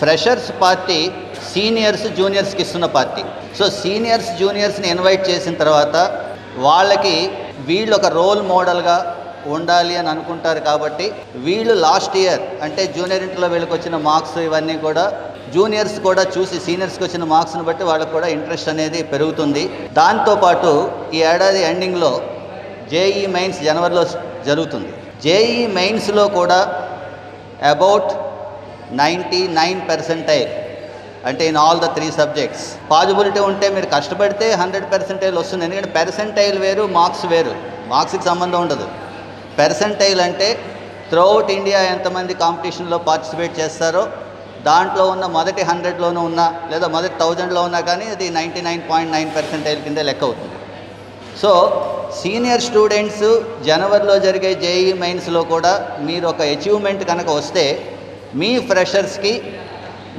Freshers party seniors జూనియర్స్కి ఇస్తున్న party. So seniors జూనియర్స్ని invite చేసిన తర్వాత వాళ్ళకి వీళ్ళు ఒక రోల్ మోడల్గా ఉండాలి అని అనుకుంటారు. కాబట్టి వీళ్ళు లాస్ట్ ఇయర్ అంటే జూనియర్ ఇంటర్లో వీళ్ళకి వచ్చిన మార్క్స్ ఇవన్నీ కూడా జూనియర్స్ కూడా చూసి సీనియర్స్కి వచ్చిన మార్క్స్ని బట్టి వాళ్ళకు కూడా ఇంట్రెస్ట్ అనేది పెరుగుతుంది. దాంతోపాటు ఈ ఏడాది ఎండింగ్లో జేఈ మెయిన్స్ జనవరిలో జరుగుతుంది. జేఈ మెయిన్స్లో కూడా అబౌట్ 99% అంటే in all the 3 subjects possibility ఉంటే మీరు కష్టపడితే 100% వస్తుంది. ఎందుకంటే పెర్సెంటైల్ వేరు, మార్క్స్ వేరు. మార్క్స్కి సంబంధం ఉండదు. పెర్సెంటైల్ అంటే త్రూఅవుట్ ఇండియా ఎంతమంది కాంపిటీషన్లో పార్టిసిపేట్ చేస్తారో దాంట్లో ఉన్న మొదటి 100లోనూ ఉన్నా లేదా మొదటి 1000లో ఉన్నా కానీ అది 99.9% కింద లెక్క అవుతుంది. సో సీనియర్ స్టూడెంట్స్ జనవరిలో జరిగే జేఈ మెయిన్స్లో కూడా మీరు ఒక అచీవ్మెంట్ కనుక వస్తే మీ ఫ్రెషర్స్కి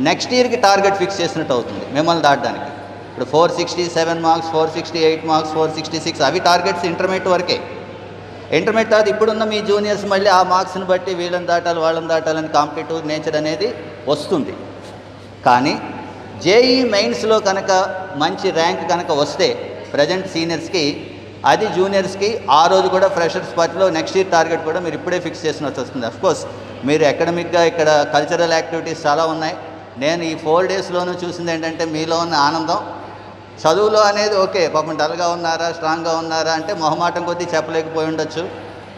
నెక్స్ట్ ఇయర్కి టార్గెట్ ఫిక్స్ చేసినట్టు అవుతుంది మిమ్మల్ని దాటడానికి. ఇప్పుడు 467 మార్క్స్, 468 మార్క్స్, 466 అవి టార్గెట్స్ ఇంటర్మీడియట్ వరకే. ఇంటర్మీడియట్ తర్వాత ఇప్పుడున్న మీ జూనియర్స్ మళ్ళీ ఆ మార్క్స్ని బట్టి వీళ్ళని దాటాలి వాళ్ళని దాటాలని కాంపిటేటివ్ నేచర్ అనేది వస్తుంది. కానీ జేఈ మెయిన్స్లో కనుక మంచి ర్యాంక్ కనుక వస్తే ప్రజెంట్ సీనియర్స్కి అది జూనియర్స్కి ఆ రోజు కూడా ఫ్రెషర్స్ పార్టీలో నెక్స్ట్ ఇయర్ టార్గెట్ కూడా మీరు ఇప్పుడే ఫిక్స్ చేసినట్టు వస్తుంది. అఫ్కోర్స్ మీరు అకాడమిక్గా ఇక్కడ కల్చరల్ యాక్టివిటీస్ చాలా ఉన్నాయి. నేను ఈ 4 డేస్లోనూ చూసింది ఏంటంటే మీలో ఉన్న ఆనందం. చదువులో అనేది ఓకే, పాపం డల్గా ఉన్నారా స్ట్రాంగ్గా ఉన్నారా అంటే మొహమాటం కొద్దీ చెప్పలేకపోయి ఉండొచ్చు.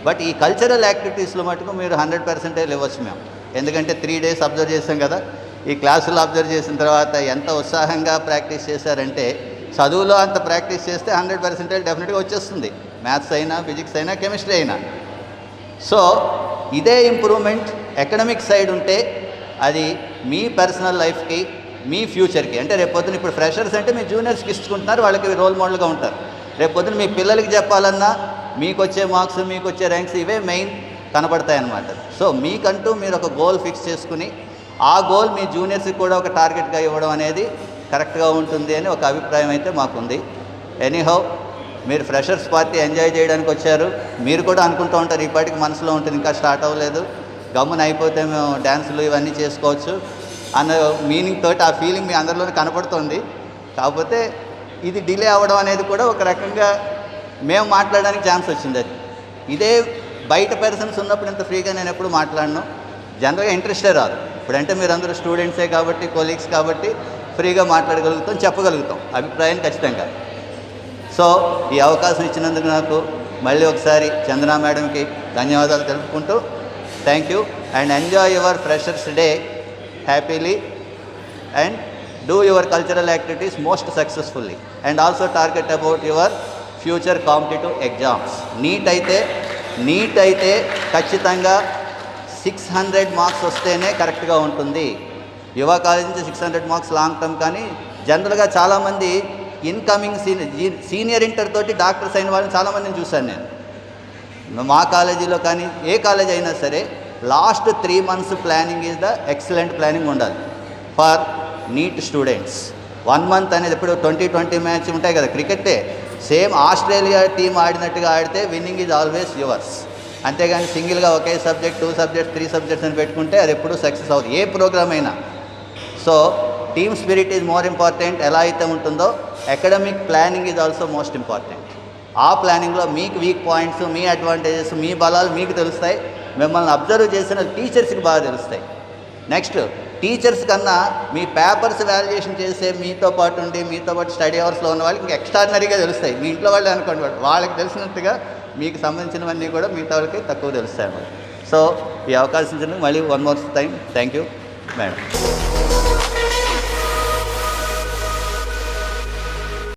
బట్ ఈ కల్చరల్ యాక్టివిటీస్లో మటుకు మీరు 100% ఇవ్వచ్చు మేము. ఎందుకంటే 3 డేస్ అబ్జర్వ్ చేసాం కదా. ఈ క్లాసులు అబ్జర్వ్ చేసిన తర్వాత ఎంత ఉత్సాహంగా ప్రాక్టీస్ చేశారంటే చదువులో అంత ప్రాక్టీస్ చేస్తే 100% డెఫినెట్గా వచ్చేస్తుంది. మ్యాథ్స్ అయినా, ఫిజిక్స్ అయినా, కెమిస్ట్రీ అయినా. సో ఇదే ఇంప్రూవ్మెంట్ అకాడమిక్ సైడ్ ఉంటే అది మీ పర్సనల్ లైఫ్కి, మీ ఫ్యూచర్కి, అంటే రేపొద్దున ఇప్పుడు ఫ్రెషర్స్ అంటే మీ జూనియర్స్కి ఇచ్చుకుంటున్నారు, వాళ్ళకి రోల్ మోడల్గా ఉంటారు. రేపొద్దున మీ పిల్లలకి చెప్పాలన్నా మీకు వచ్చే మార్క్స్, మీకు వచ్చే ర్యాంక్స్ ఇవే మెయిన్ కనబడతాయి అన్నమాట. సో మీకంటూ మీరు ఒక గోల్ ఫిక్స్ చేసుకుని ఆ గోల్ మీ జూనియర్స్కి కూడా ఒక టార్గెట్గా ఇవ్వడం అనేది కరెక్ట్గా ఉంటుంది అని ఒక అభిప్రాయం అయితే మాకుంది. ఎనీహౌ మీరు ఫ్రెషర్స్ పార్టీ ఎంజాయ్ చేయడానికి వచ్చారు. మీరు కూడా అనుకుంటూ ఉంటారు ఈ పాటికి మనసులో ఉంటుంది ఇంకా స్టార్ట్ అవ్వలేదు, గమ్మున అయిపోతే మేము డ్యాన్సులు ఇవన్నీ చేసుకోవచ్చు అన్న మీనింగ్ తోటి ఆ ఫీలింగ్ మీ అందరిలోనే కనపడుతుంది. కాకపోతే ఇది డిలే అవ్వడం అనేది కూడా ఒక రకంగా మేము మాట్లాడడానికి ఛాన్స్ వచ్చింది. అది ఇదే బయట పర్సన్స్ ఉన్నప్పుడు ఇంత ఫ్రీగా నేను ఎప్పుడు మాట్లాడను. జనరల్గా ఇంట్రెస్టే రాదు. ఇప్పుడంటే మీరు అందరూ స్టూడెంట్సే కాబట్టి, కొలీగ్స్ కాబట్టి ఫ్రీగా మాట్లాడగలుగుతాం, చెప్పగలుగుతాం అభిప్రాయాన్ని ఖచ్చితంగా. సో ఈ అవకాశం ఇచ్చినందుకు నాకు మళ్ళీ ఒకసారి చందనా మేడంకి ధన్యవాదాలు తెలుపుకుంటూ thank you and enjoy your freshers day happily and do your cultural activities most successfully and also target about your future competitive exams. NEET అయితే ఖచ్చితంగా 600 మార్క్స్ వస్తేనే కరెక్ట్గా ఉంటుంది. యువ కాలేజ్ నుంచి 600 మార్క్స్ లాంగ్ టర్మ్. కానీ జనరల్గా చాలామంది ఇన్కమింగ్ సీనియర్ ఇంటర్ తోటి డాక్టర్స్ అయిన వాళ్ళని చాలామందిని చూశాను నేను. మా కాలేజీలో కానీ ఏ కాలేజ్ అయినా సరే last 3 months planning is the excellent planning ఉండాలి ఫర్ నీట్ స్టూడెంట్స్. 1 month అనేది ఎప్పుడు 2020 మ్యాచ్ ఉంటాయి కదా క్రికెటే, సేమ్ ఆస్ట్రేలియా టీం ఆడినట్టుగా ఆడితే విన్నింగ్ ఈజ్ ఆల్వేస్ యువర్స్. అంతేగాని సింగిల్గా ఒకే సబ్జెక్ట్ 2 subjects 3 subjects అని పెట్టుకుంటే అది ఎప్పుడూ సక్సెస్ అవుతుంది ఏ ప్రోగ్రామ్ అయినా. So team spirit is more important. ఎలా అయితే ఉంటుందో academic planning is also most important. ఆ ప్లానింగ్లో మీకు వీక్ పాయింట్స్, మీ అడ్వాంటేజెస్, మీ బలాలు మీకు తెలుస్తాయి. మిమ్మల్ని అబ్జర్వ్ చేసిన టీచర్స్కి బాగా తెలుస్తాయి. నెక్స్ట్ టీచర్స్ కన్నా మీ పేపర్స్ వాల్యుయేషన్ చేసే మీతో పాటు ఉండి మీతో పాటు స్టడీ అవర్స్లో ఉన్న వాళ్ళకి ఇంకా ఎక్స్ట్రాడినరీగా తెలుస్తాయి. మీ ఇంట్లో వాళ్ళు అనుకోండి, వాళ్ళకి తెలిసినట్టుగా మీకు సంబంధించినవన్నీ కూడా మిగతా వాళ్ళకి తక్కువ తెలుస్తాయి అన్నమాట. సో ఈ అవకాశం ఇచ్చినందుకు మళ్ళీ 1 more time thank you madam.